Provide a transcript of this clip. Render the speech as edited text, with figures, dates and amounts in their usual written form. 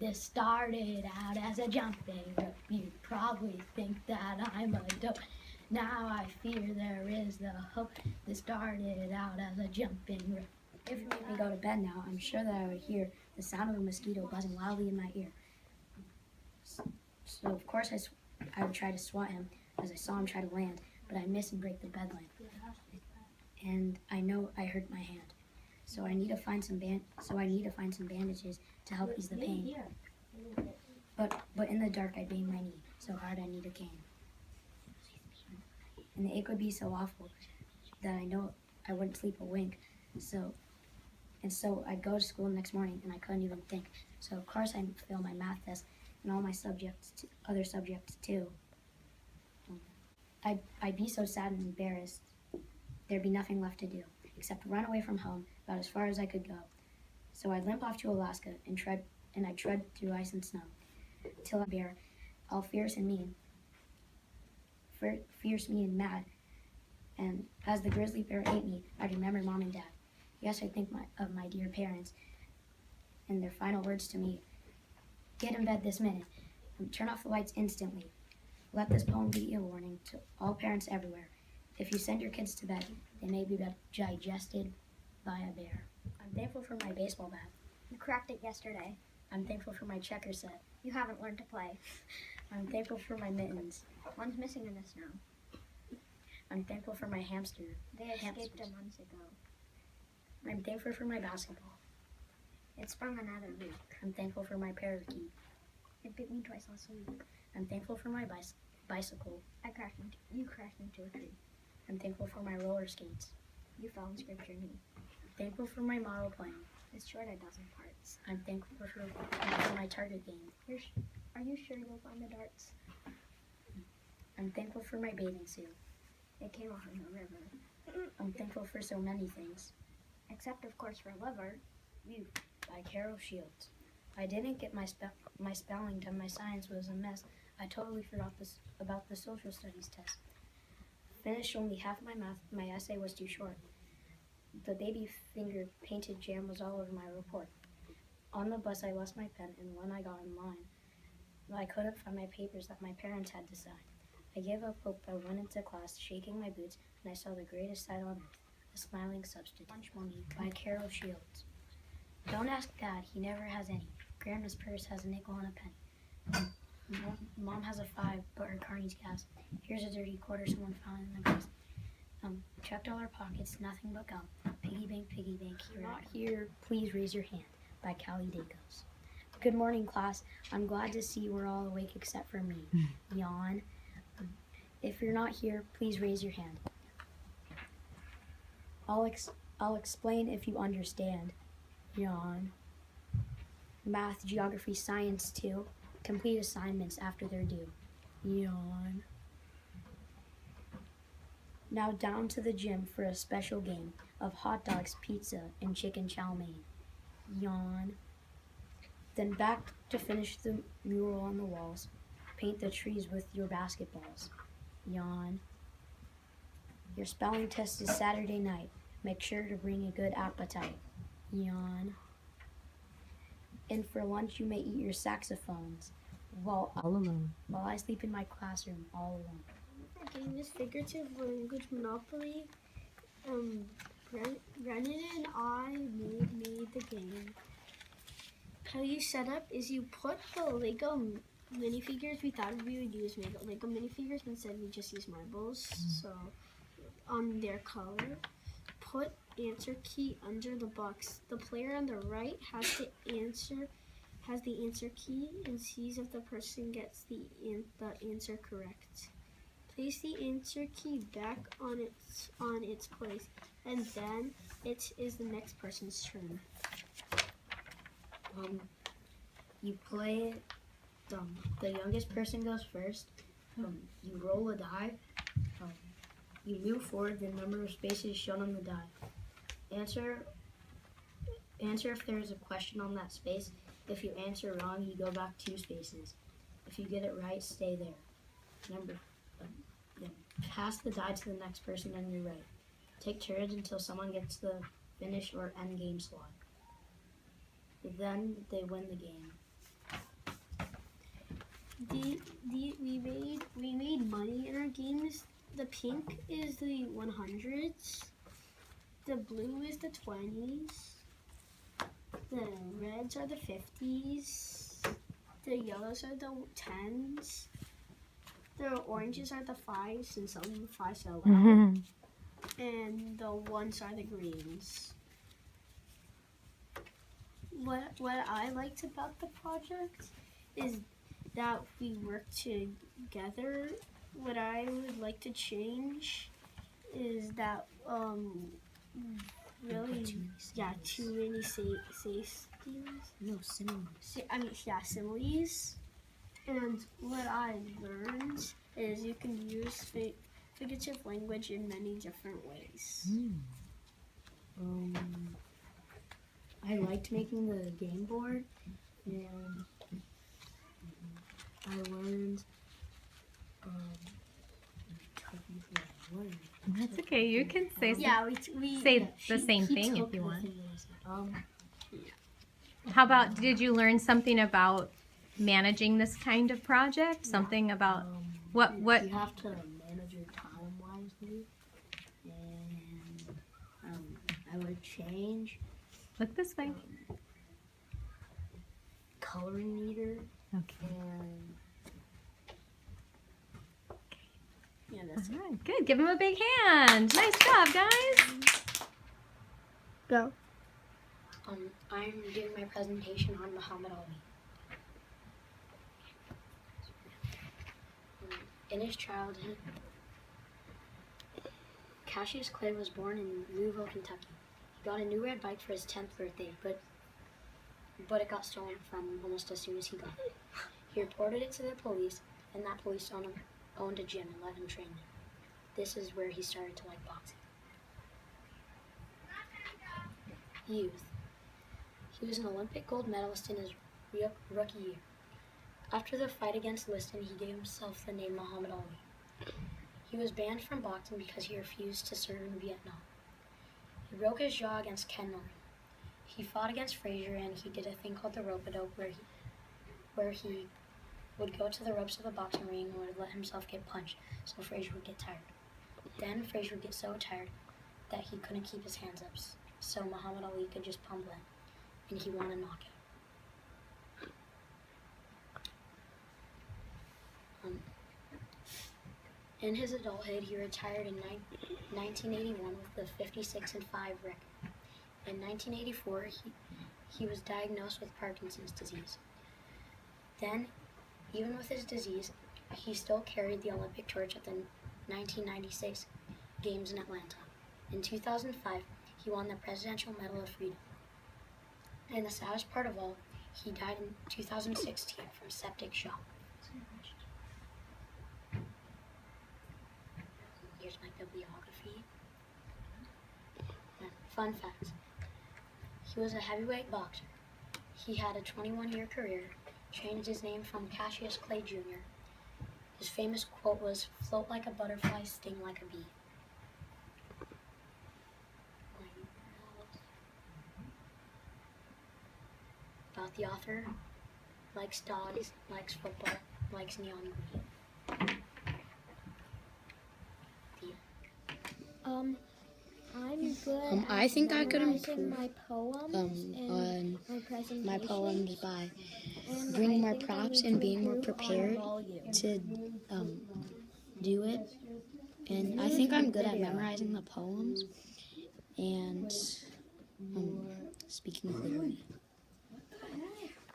This started out as a jumping rope. You probably think that I'm a dope. Now I fear there is the hope. This started out as a jumping rope. If you made me go to bed now, I'm sure that I would hear the sound of a mosquito buzzing loudly in my ear. So of course I would try to swat him as I saw him try to land, but I miss and break the bed lamp. And I know I hurt my hand. So I need to find some bandages to help ease the pain. But in the dark I banged my knee so hard I need a cane. And the ache would be so awful that I know I wouldn't sleep a wink. So I'd go to school the next morning and I couldn't even think. So of course I'd fail my math test and all my other subjects too. I'd be so sad and embarrassed. There'd be nothing left to do except run away from home about as far as I could go. So I'd limp off to Alaska and I'd tread through ice and snow till a bear, all fierce and mean, mad. And as the grizzly bear ate me, I'd remember Mom and Dad. Yes, I think of my dear parents and their final words to me. Get in bed this minute and turn off the lights instantly. Let this poem be a warning to all parents everywhere. If you send your kids to bed, they may be digested by a bear. I'm thankful for my baseball bat. You cracked it yesterday. I'm thankful for my checker set. You haven't learned to play. I'm thankful for my mittens. One's missing in the snow. I'm thankful for my hamster. They escaped a month ago. I'm thankful for my basketball. It sprung another week. I'm thankful for my parakeet. It bit me twice last week. I'm thankful for my bicycle. You crashed into a tree. I'm thankful for my roller skates. You fell and scraped your knee. I'm thankful for my model plane. It's short a dozen parts. I'm thankful for my target game. Are you sure you'll find the darts? I'm thankful for my bathing suit. It came off in the river. I'm thankful for so many things. Except, of course, for liver. You, by Carol Shields. I didn't get my spelling done. My science was a mess. I totally forgot about the social studies test. Finished only half my math. My essay was too short. The baby finger painted jam was all over my report. On the bus I lost my pen, and when I got in line, I couldn't find my papers that my parents had to sign. I gave up hope. I went into class, shaking my boots, and I saw the greatest sight on earth, a smiling substitute. Lunch Money by Carol Shields. Don't ask Dad, he never has any. Grandma's purse has a nickel and a penny. Mom has a 5, but her car needs gas. Here's a dirty quarter someone found in the grass. Checked all our pockets, nothing but gum. Piggy bank, you're not here, please raise your hand, by Callie Dacos. Good morning, class. I'm glad to see we're all awake except for me. Yawn. If you're not here, please raise your hand. I'll explain if you understand. Yawn. Math, geography, science too. Complete assignments after they're due. Yawn. Now down to the gym for a special game of hot dogs, pizza, and chicken chow mein. Yawn. Then back to finish the mural on the walls. Paint the trees with your basketballs. Yawn. Your spelling test is Saturday night. Make sure to bring a good appetite. Yawn. And for lunch you may eat your saxophones while I sleep in my classroom all alone. The game is figurative language Monopoly. Brennan and I made the game. How you set up is you put the Lego minifigures. We thought we would use Lego minifigures, but instead we just use marbles. So on their color, put answer key under the box. The player on the right has the answer key and sees if the person gets the answer correct. Place the answer key back on its place, and then it is the next person's turn. You play it. The youngest person goes first. You roll a die. You move forward the number of spaces shown on the die. Answer if there is a question on that space. If you answer wrong, you go back 2 spaces. If you get it right, stay there. Pass the die to the next person on your right. Take turns until someone gets the finish or end game slot. Then they win the game. we made money in our games. The pink is the 100s. The blue is the 20s. The reds are the 50s. The yellows are the 10s. The oranges are the 5s, and some of the 5s sell out. And the 1s are the greens. What I liked about the project is that we worked together. What I would like to change is that too many similes. And what I learned is you can use figurative language in many different ways. I liked making the game board, and I learned. That's okay. You can say We say the same thing if you want. How about, did you learn something about managing this kind of project? Something about what? You have to manage your time wisely, and I would change Look this way. coloring meter Okay. and that's All right, good. Give him a big hand. Nice job, guys. Go. I'm giving my presentation on Muhammad Ali. In his childhood, Cassius Clay was born in Louisville, Kentucky. He got a new red bike for his 10th birthday, but it got stolen from him almost as soon as he got it. He reported it to the police, and that police owned a gym and let him train there. This is where he started to like boxing. Youth. He was an Olympic gold medalist in his rookie year. After the fight against Liston, he gave himself the name Muhammad Ali. He was banned from boxing because he refused to serve in Vietnam. He broke his jaw against Ken Norton. He fought against Frazier, and he did a thing called the rope-a-dope, where he would go to the ropes of the boxing ring and would let himself get punched so Frazier would get tired. Then Frazier would get so tired that he couldn't keep his hands up, so Muhammad Ali could just pummel him, and he won a knockout. In his adulthood, he retired in 1981 with a 56-5 record. In 1984, he was diagnosed with Parkinson's disease. Then, even with his disease, he still carried the Olympic torch at the 1996 Games in Atlanta. In 2005, he won the Presidential Medal of Freedom. And the saddest part of all, he died in 2016 from septic shock. Here's my bibliography. Fun facts. He was a heavyweight boxer. He had a 21-year career, changed his name from Cassius Clay Jr. His famous quote was, "Float like a butterfly, sting like a bee." About the author, likes dogs, likes football, likes neon green. I'm good. I think I could memorizing improve my poems and on my presentation. my poems by And bringing I more think I props need and to being more improve on prepared volume. to do it. And I think I'm good at memorizing the poems and speaking clearly.